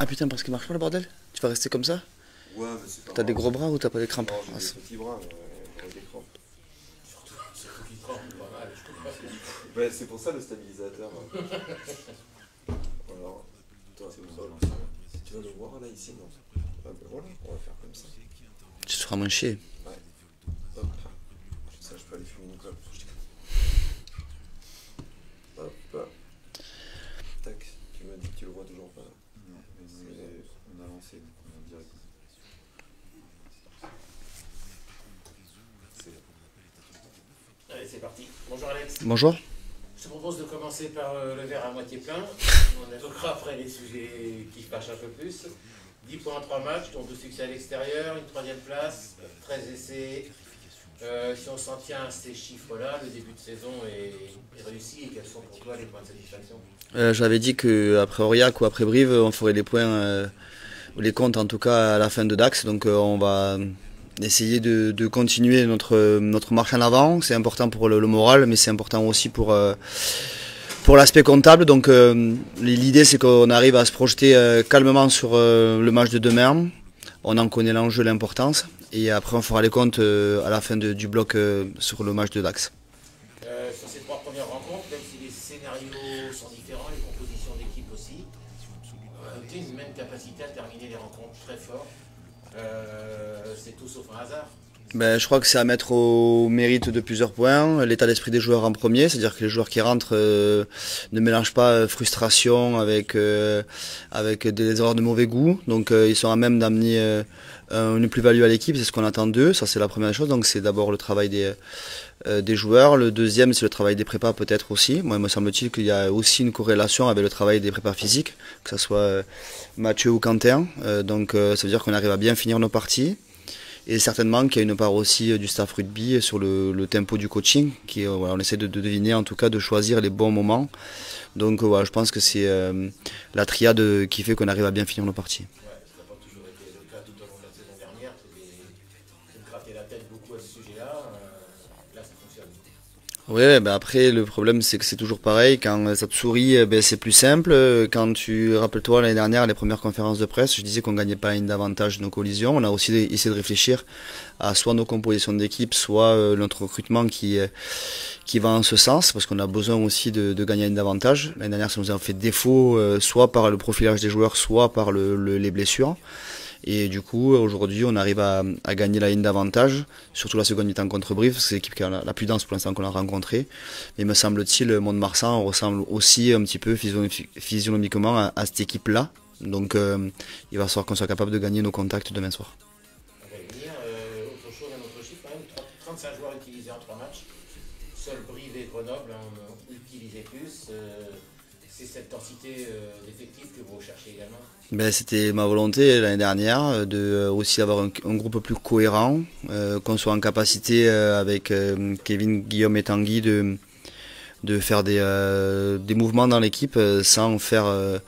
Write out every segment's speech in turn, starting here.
Ah putain, parce qu'il marche pas le bordel? Tu vas rester comme ça? Ouais, mais c'est pas T'as des grave. gros bras ou t'as pas des crampes? Non, Ah, j'ai des petits bras, j'aurais des crampes. Surtout qu'il tremble pas mal, je trouve pas. Ouais, c'est pour ça le stabilisateur. Alors, toi, c'est pour ça. Tu vas le voir là, ici, non? Ah ben voilà, on va faire comme ça. tu te feras moins chier. Ouais. Hop. Ça, je peux aller fumer une clope. Hop. Tac. Tu m'as dit que tu le vois toujours pas. Non, mais on a lancé, donc on est en direct. Allez, c'est parti. Bonjour Alex. Bonjour. Je te propose de commencer par le verre à moitié plein. On évoquera après les sujets qui fâchent un peu plus. 10 points en 3 matchs, dont 2 succès à l'extérieur, une 3e place, 13 essais. Si on s'en tient à ces chiffres-là, le début de saison est réussi. Et quels sont pour toi les points de satisfaction? J'avais dit qu'après Aurillac ou après Brive, on ferait les points, ou les comptes en tout cas à la fin de Dax. Donc on va essayer de continuer notre marche en avant. C'est important pour le moral, mais c'est important aussi pour l'aspect comptable. Donc l'idée c'est qu'on arrive à se projeter calmement sur le match de demain. On en connaît l'enjeu, l'importance. Et après on fera les comptes à la fin du bloc sur le match de Dax. Sur ces 3 premières rencontres, même si les scénarios sont différents, les compositions d'équipe aussi, on a noté une même capacité à terminer les rencontres très fort. C'est tout sauf un hasard. Ben, je crois que c'est à mettre au mérite de plusieurs points. L'état d'esprit des joueurs en premier, c'est-à-dire que les joueurs qui rentrent ne mélangent pas frustration avec des erreurs de mauvais goût. Donc ils sont à même d'amener une plus-value à l'équipe, c'est ce qu'on attend d'eux. Ça c'est la première chose. Donc c'est d'abord le travail des joueurs. Le deuxième c'est le travail des prépas peut-être aussi. Moi il me semble-t-il qu'il y a aussi une corrélation avec le travail des prépas physiques, que ce soit Mathieu ou Quentin. Donc ça veut dire qu'on arrive à bien finir nos parties. Et certainement qu'il y a une part aussi du staff rugby sur le tempo du coaching, voilà, on essaie de deviner, en tout cas de choisir les bons moments. Donc voilà, je pense que c'est la triade qui fait qu'on arrive à bien finir nos parties. Ouais, ça n'a pas toujours été le cas tout au long de la saison dernière. Tu me grattais la tête beaucoup à ce sujet-là. Là, ça fonctionne. Ouais, ben après le problème c'est que c'est toujours pareil, quand ça te sourit ben, c'est plus simple, quand tu rappelles-toi l'année dernière les premières conférences de presse, je disais qu'on gagnait pas une d'avantage de nos collisions, on a aussi essayé de réfléchir à soit nos compositions d'équipe, soit notre recrutement qui va en ce sens, parce qu'on a besoin aussi de gagner une d'avantage. L'année dernière ça nous a fait défaut soit par le profilage des joueurs, soit par les blessures. Et du coup, aujourd'hui, on arrive à gagner la ligne d'avantage, surtout la seconde mi-temps contre Brive, c'est l'équipe qui a la plus dense pour l'instant qu'on a rencontrée. Mais me semble-t-il, Mont-de-Marsan ressemble aussi un petit peu physionomiquement à cette équipe-là. Donc il va falloir qu'on soit capable de gagner nos contacts demain soir. On va y venir. Autre chose, un autre chiffre, quand même, 35 joueurs utilisés en 3 matchs. Seuls Brive et Grenoble ont utilisé plus. C'est cette densité d'effectifs que vous recherchez également? Ben, c'était ma volonté l'année dernière de aussi avoir un groupe plus cohérent, qu'on soit en capacité avec Kevin, Guillaume et Tanguy de faire des mouvements dans l'équipe sans faire,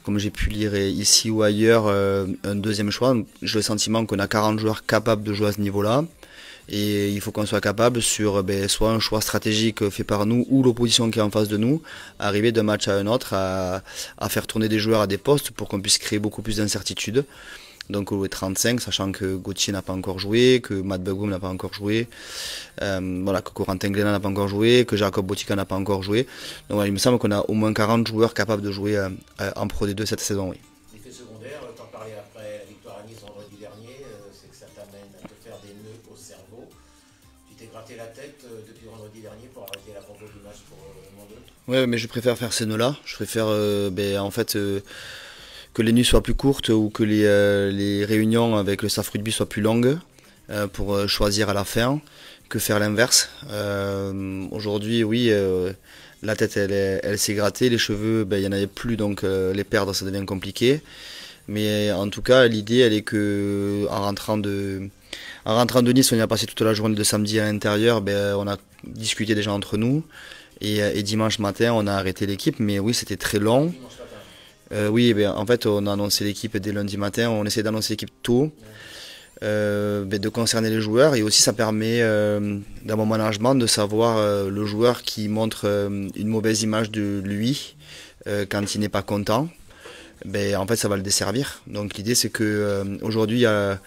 comme j'ai pu lire ici ou ailleurs, un deuxième choix. J'ai le sentiment qu'on a 40 joueurs capables de jouer à ce niveau-là. Et il faut qu'on soit capable sur soit un choix stratégique fait par nous ou l'opposition qui est en face de nous, arriver d'un match à un autre à faire tourner des joueurs à des postes pour qu'on puisse créer beaucoup plus d'incertitudes. Donc au 35, sachant que Gauthier n'a pas encore joué, que Matt Begum n'a pas encore joué, voilà, que Corentin Glénat n'a pas encore joué, que Jacob Botica n'a pas encore joué. Donc voilà, il me semble qu'on a au moins 40 joueurs capables de jouer en Pro D2 cette saison, oui. L'effet secondaire, t'en parlais après la victoire à Nice vendredi dernier, c'est que ça t'amène à te faire des nœuds au cerveau. Tu t'es gratté la tête depuis vendredi dernier pour arrêter la compo du match pour le Mont 2. Ouais, mais je préfère faire ces nœuds-là. Je préfère en fait que les nuits soient plus courtes ou que les réunions avec le staff rugby soient plus longues pour choisir à la fin que faire l'inverse. Aujourd'hui, oui, la tête elle s'est grattée, les cheveux, il n'y en avait plus, donc les perdre ça devient compliqué. Mais en tout cas, l'idée elle est que en rentrant de Nice, on y a passé toute la journée de samedi à l'intérieur, on a discuté déjà entre nous. Et dimanche matin, on a arrêté l'équipe, mais oui, c'était très long. Oui, en fait, on a annoncé l'équipe dès lundi matin. On essaie d'annoncer l'équipe tôt, de concerner les joueurs. Et aussi, ça permet, dans mon management, de savoir le joueur qui montre une mauvaise image de lui quand il n'est pas content. ben, en fait ça va le desservir. Donc l'idée c'est que aujourd'hui il y a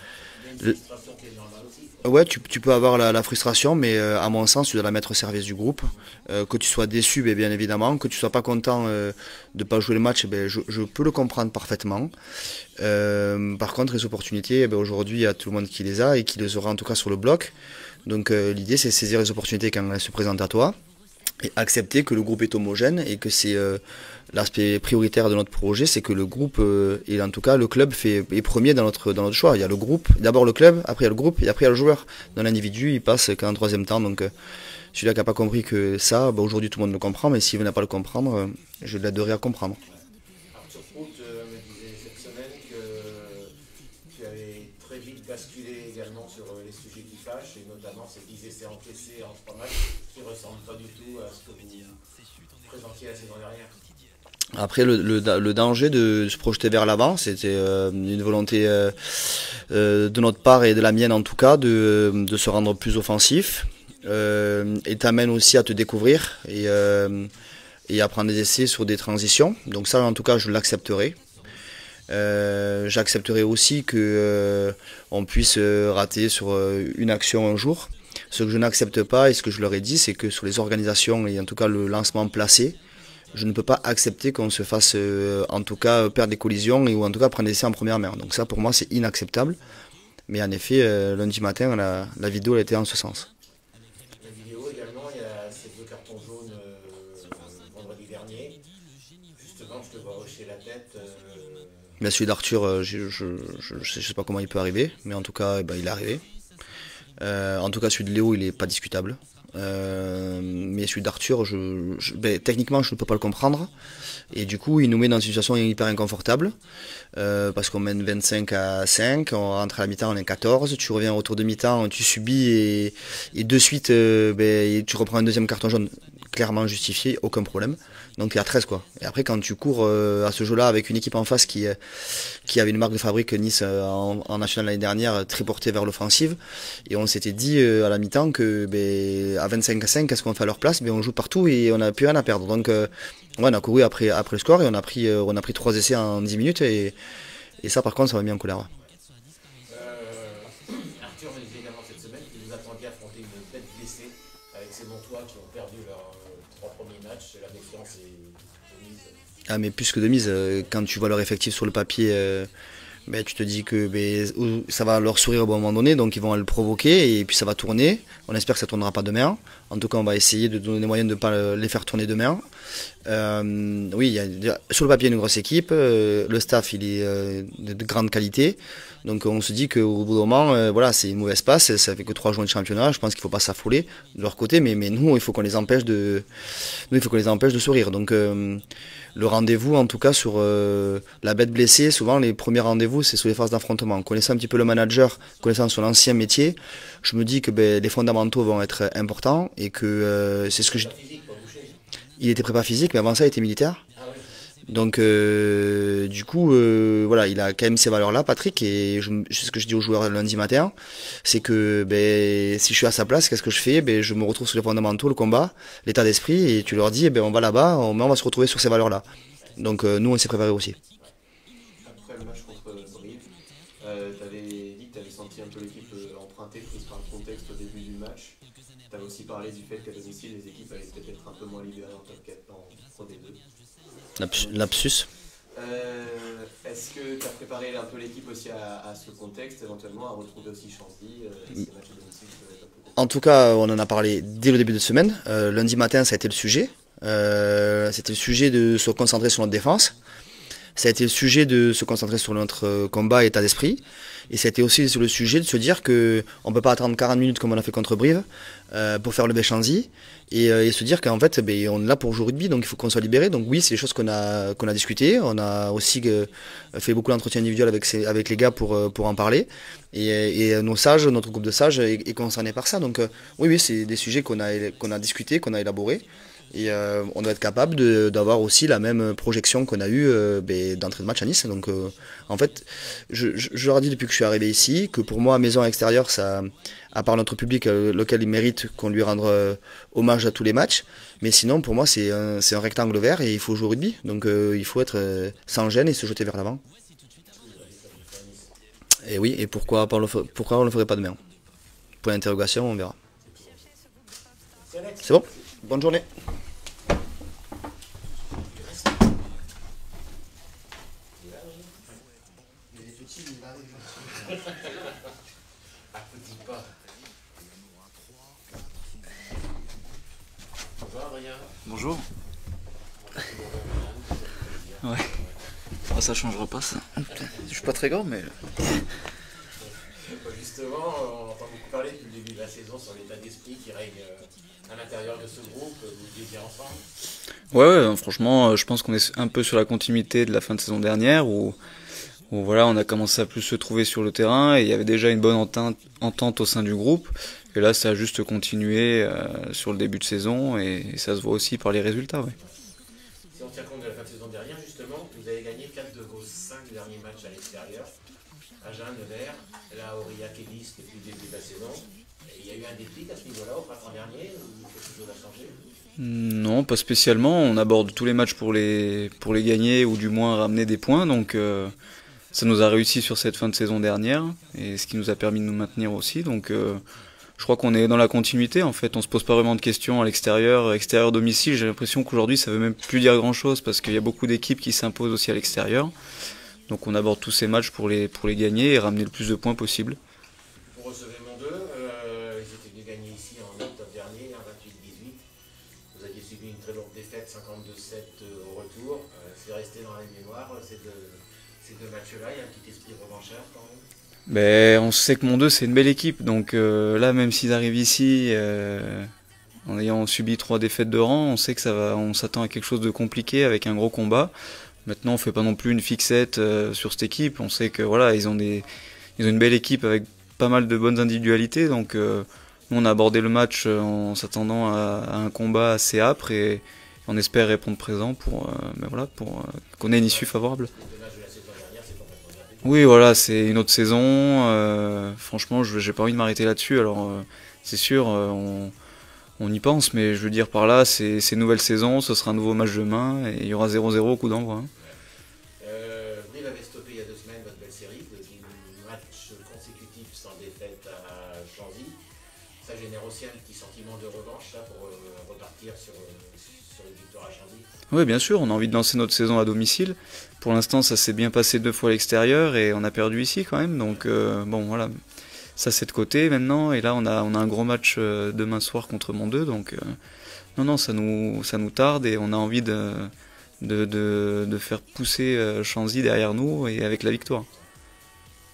Il y a une frustration qui est normale aussi. ouais, tu peux avoir la frustration, mais à mon sens, tu dois la mettre au service du groupe. Que tu sois déçu, ben, bien évidemment, que tu sois pas content de ne pas jouer le match, ben, je peux le comprendre parfaitement. Par contre, les opportunités, ben, aujourd'hui, il y a tout le monde qui les a et qui les aura en tout cas sur le bloc. Donc l'idée, c'est saisir les opportunités quand elles se présentent à toi et accepter que le groupe est homogène et que c'est l'aspect prioritaire de notre projet, c'est que le groupe et en tout cas le club est premier dans notre choix. Il y a le groupe, d'abord le club, après il y a le groupe et après il y a le joueur. Dans l'individu, il passe qu'en troisième temps. Donc celui-là qui n'a pas compris que ça, bah, aujourd'hui tout le monde le comprend, mais s'il ne venait pas le comprendre, je l'aiderai à comprendre. Arthur Prout me disait cette semaine que tu avais très vite basculé également sur les sujets qui fâchent, et notamment ces 10 essais encaissés en 3 matchs qui ne ressemblent pas du tout à ce que vous présentiez la saison dernière. Après, le danger de se projeter vers l'avant, c'était une volonté de notre part et de la mienne en tout cas de se rendre plus offensif et t'amène aussi à te découvrir et à prendre des essais sur des transitions. Donc ça, en tout cas, je l'accepterai. J'accepterai aussi que on puisse rater sur une action un jour. Ce que je n'accepte pas et ce que je leur ai dit, c'est que sur les organisations et en tout cas le lancement placé, je ne peux pas accepter qu'on se fasse en tout cas perdre des collisions ou en tout cas prendre des essais en première main. Donc ça pour moi c'est inacceptable. Mais en effet, lundi matin, la vidéo elle était en ce sens. La vidéo également, il y a ces 2 cartons jaunes vendredi dernier. Justement, je te vois hocher la tête. Mais celui d'Arthur, je sais pas comment il peut arriver, mais en tout cas il est arrivé. En tout cas celui de Léo il est pas discutable. Mais celui d'Arthur, techniquement je ne peux pas le comprendre. Et du coup il nous met dans une situation hyper inconfortable. Parce qu'on mène 25-5, on rentre à la mi-temps, on est 14, tu reviens autour de mi-temps, tu subis et de suite tu reprends un deuxième carton jaune clairement justifié, aucun problème. Donc il y a 13 quoi. Et après quand tu cours à ce jeu-là avec une équipe en face qui avait une marque de fabrique Nice en national l'année dernière très portée vers l'offensive, et on s'était dit à la mi-temps que à 25-5, qu'est-ce qu'on fait à leur place? On joue partout et on n'a plus rien à perdre. Donc on a couru après le score et on a pris 3 essais en 10 minutes et ça par contre ça m'a mis en colère. Arthur me disait également cette semaine que vous attendiez à affronter une bête blessée avec ces Montois qui ont perdu leurs 3 premiers matchs. La défiance est de mise. Ah mais plus que de mise, quand tu vois leur effectif sur le papier, tu te dis que ça va leur sourire au bon moment donné, donc ils vont le provoquer et puis ça va tourner. On espère que ça ne tournera pas demain. En tout cas, on va essayer de donner les moyens de ne pas les faire tourner demain. Oui, il y a sur le papier une grosse équipe, le staff il est de grande qualité. Donc on se dit qu'au bout d'un moment, voilà, c'est une mauvaise passe, ça fait que 3 journées de championnat, je pense qu'il ne faut pas s'affoler de leur côté, mais nous il faut qu'on les empêche de sourire. Donc le rendez-vous en tout cas sur la bête blessée, souvent les premiers rendez-vous c'est sur les phases d'affrontement. Connaissant un petit peu le manager, connaissant son ancien métier, je me dis que les fondamentaux vont être importants et que c'est ce que je... Il était prépa physique, mais avant ça il était militaire. Donc du coup voilà, il a quand même ces valeurs là Patrick, et c'est ce que je dis aux joueurs lundi matin, c'est que si je suis à sa place, qu'est-ce que je fais? Je me retrouve sur les fondamentaux, le combat, l'état d'esprit, et tu leur dis on va là-bas, on va se retrouver sur ces valeurs là. Donc nous on s'est préparé aussi. Après le match contre Brive, tu avais dit que tu avais senti un peu l'équipe empruntée, prise par le contexte au début du match. Tu avais aussi parlé du fait qu'à domicile les équipes allaient peut-être être un peu moins libérées en top 4 en Pro D2. Lapsus. Est-ce que tu as préparé un peu l'équipe aussi à ce contexte, éventuellement à retrouver aussi Chanzy, ces matchs à domicile peuvent être un peu compliqués? En tout cas, on en a parlé dès le début de semaine. Lundi matin, ça a été le sujet. C'était le sujet de se concentrer sur notre défense. Ça a été le sujet de se concentrer sur notre combat et état d'esprit. Et ça a été aussi sur le sujet de se dire qu'on ne peut pas attendre 40 minutes comme on a fait contre Brive pour faire le Chanzy et se dire qu'en fait on est là pour jouer au rugby, donc il faut qu'on soit libéré. Donc oui, c'est des choses qu'on a discutées. On a aussi fait beaucoup d'entretiens individuels avec les gars pour en parler. Et nos sages, notre groupe de sages est concerné par ça. Donc oui, c'est des sujets qu'on a discutés, qu'on a élaborés. Et on doit être capable d'avoir aussi la même projection qu'on a eue d'entrée de match à Nice. Donc en fait, je leur ai dit depuis que je suis arrivé ici que pour moi, maison extérieure, ça, à part notre public, lequel il mérite qu'on lui rende hommage à tous les matchs. Mais sinon, pour moi, c'est un rectangle vert et il faut jouer au rugby. Donc il faut être sans gêne et se jeter vers l'avant. Et oui, et pourquoi on ne le ferait pas demain? Point d'interrogation, on verra. C'est bon? Bonne journée. Bonjour. Ouais. Oh, ça changera pas ça. Je suis pas très grand mais. Justement, on entend beaucoup parler depuis le début de la saison sur l'état d'esprit qui règne à l'intérieur de ce groupe. Vous étiez ensemble? Ouais, franchement, je pense qu'on est un peu sur la continuité de la fin de saison dernière où voilà, on a commencé à plus se trouver sur le terrain et il y avait déjà une bonne entente au sein du groupe. Et là, ça a juste continué sur le début de saison et ça se voit aussi par les résultats. Ouais. Si on tient compte de la fin de saison dernière, justement, vous avez gagné 4 de vos 5 derniers matchs à l'extérieur. Agen, Nevers, là, Aurillac et Nice depuis le début de la saison. Et il y a eu un déclic à ce niveau-là au printemps dernier ou quelque chose a changé? Non, pas spécialement. On aborde tous les matchs pour les gagner ou du moins ramener des points. Donc ça nous a réussi sur cette fin de saison dernière et ce qui nous a permis de nous maintenir aussi. Donc je crois qu'on est dans la continuité. En fait, on se pose pas vraiment de questions à l'extérieur, extérieur domicile. J'ai l'impression qu'aujourd'hui ça veut même plus dire grand-chose parce qu'il y a beaucoup d'équipes qui s'imposent aussi à l'extérieur. Donc on aborde tous ces matchs pour les gagner et ramener le plus de points possible. Vous recevez Mont 2, ils étaient venus gagner ici en octobre dernier, en 28-18. Vous aviez subi une très lourde défaite, 52-7 au retour. C'est resté dans la mémoire, ces deux matchs-là. Il y a un petit esprit revanchard quand même. Ben, on sait que Mont 2 c'est une belle équipe, donc là même s'ils arrivent ici en ayant subi 3 défaites de rang, on sait que on s'attend à quelque chose de compliqué avec un gros combat. Maintenant, on fait pas non plus une fixette sur cette équipe. On sait que voilà, ils ont une belle équipe avec pas mal de bonnes individualités. Donc, nous, on a abordé le match en s'attendant à un combat assez âpre et on espère répondre présent pour qu'on ait une issue favorable. Oui, voilà, c'est une autre saison. Franchement, j'ai pas envie de m'arrêter là-dessus. Alors, c'est sûr, on y pense, mais je veux dire par là, c'est une nouvelle saison, ce sera un nouveau match demain et il y aura 0-0 au coup d'envoi. Brive avait stoppé il y a 2 semaines votre belle série de 10 matchs consécutifs sans défaite à Chanzy. Ça génère aussi un petit sentiment de revanche là, pour repartir sur une victoire à Chanzy. Oui, bien sûr, on a envie de lancer notre saison à domicile. Pour l'instant, ça s'est bien passé 2 fois à l'extérieur et on a perdu ici quand même. Donc bon, voilà, ça c'est de côté maintenant. Et là, on a un gros match demain soir contre Mont 2. Donc non, ça nous tarde et on a envie de faire pousser Chanzy derrière nous et avec la victoire.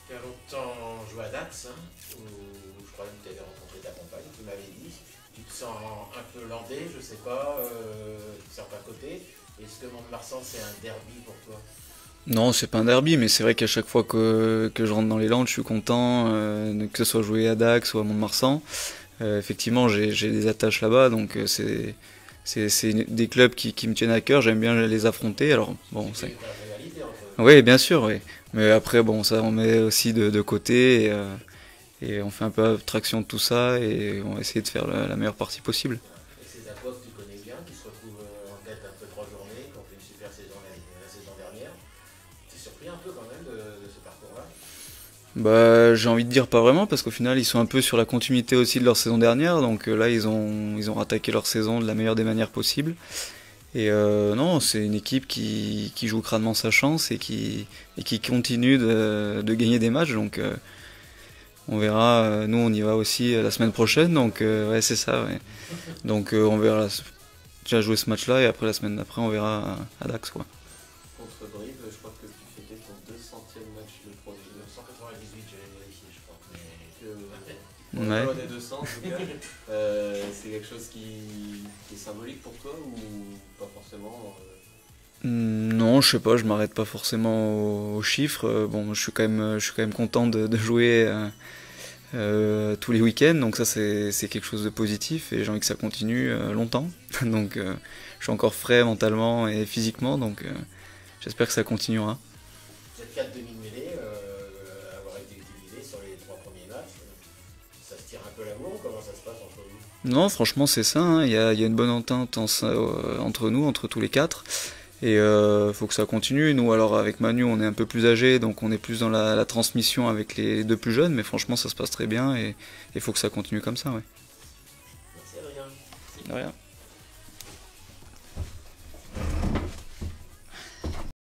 Tu as longtemps joué à Dax, hein, où je crois même que tu avais rencontré ta compagne, tu m'avais dit. Tu te sens un peu landais, je sais pas, tu te sens pas côté. Est-ce que Mont-de-Marsan c'est un derby pour toi? Non, c'est pas un derby, mais c'est vrai qu'à chaque fois que je rentre dans les Landes, je suis content, que ce soit joué à Dax ou à Mont-de-Marsan. Effectivement, j'ai des attaches là-bas, donc c'est des clubs qui me tiennent à cœur, j'aime bien les affronter. Alors bon, oui, bien sûr, oui. Mais après, bon, ça on met aussi de côté et on fait un peu abstraction de tout ça et on va essayer de faire la meilleure partie possible. Et ces Aquas que tu connais bien, qui se retrouvent en tête après 3 journées, qui ont fait une super saison la saison dernière, t'es surpris un peu quand même de ce parcours-là? Bah, j'ai envie de dire pas vraiment parce qu'au final ils sont un peu sur la continuité aussi de leur saison dernière, donc là ils ont rattaqué leur saison de la meilleure des manières possibles. Et non, c'est une équipe qui joue crânement sa chance et qui continue de gagner des matchs, donc on verra. Nous on y va aussi la semaine prochaine, donc ouais c'est ça. Ouais. Donc on verra déjà jouer ce match-là et après la semaine d'après on verra à Dax quoi. Contre Brive, je crois que tu fêtais ton 200e match de Pro D2. 198, je l'ai vérifié, je crois. Ouais. On est 200 en tout cas. C'est quelque chose qui est symbolique pour toi ou pas forcément Non, je sais pas, je m'arrête pas forcément aux chiffres. Bon, je suis quand même content de jouer tous les week-ends, donc ça c'est quelque chose de positif et j'ai envie que ça continue longtemps. Donc je suis encore frais mentalement et physiquement, donc j'espère que ça continuera. Vous êtes 4 demi-mêlés, avoir été utilisés sur les 3 premiers matchs. Ça se tire un peu l'amour, comment ça se passe entre vous? Non, franchement c'est ça, hein. Il y a une bonne entente entre nous, entre tous les 4. Et faut que ça continue. Nous, alors avec Manu, on est un peu plus âgés, donc on est plus dans la transmission avec les 2 plus jeunes, mais franchement ça se passe très bien et il faut que ça continue comme ça, ouais. Merci Adrien. De rien.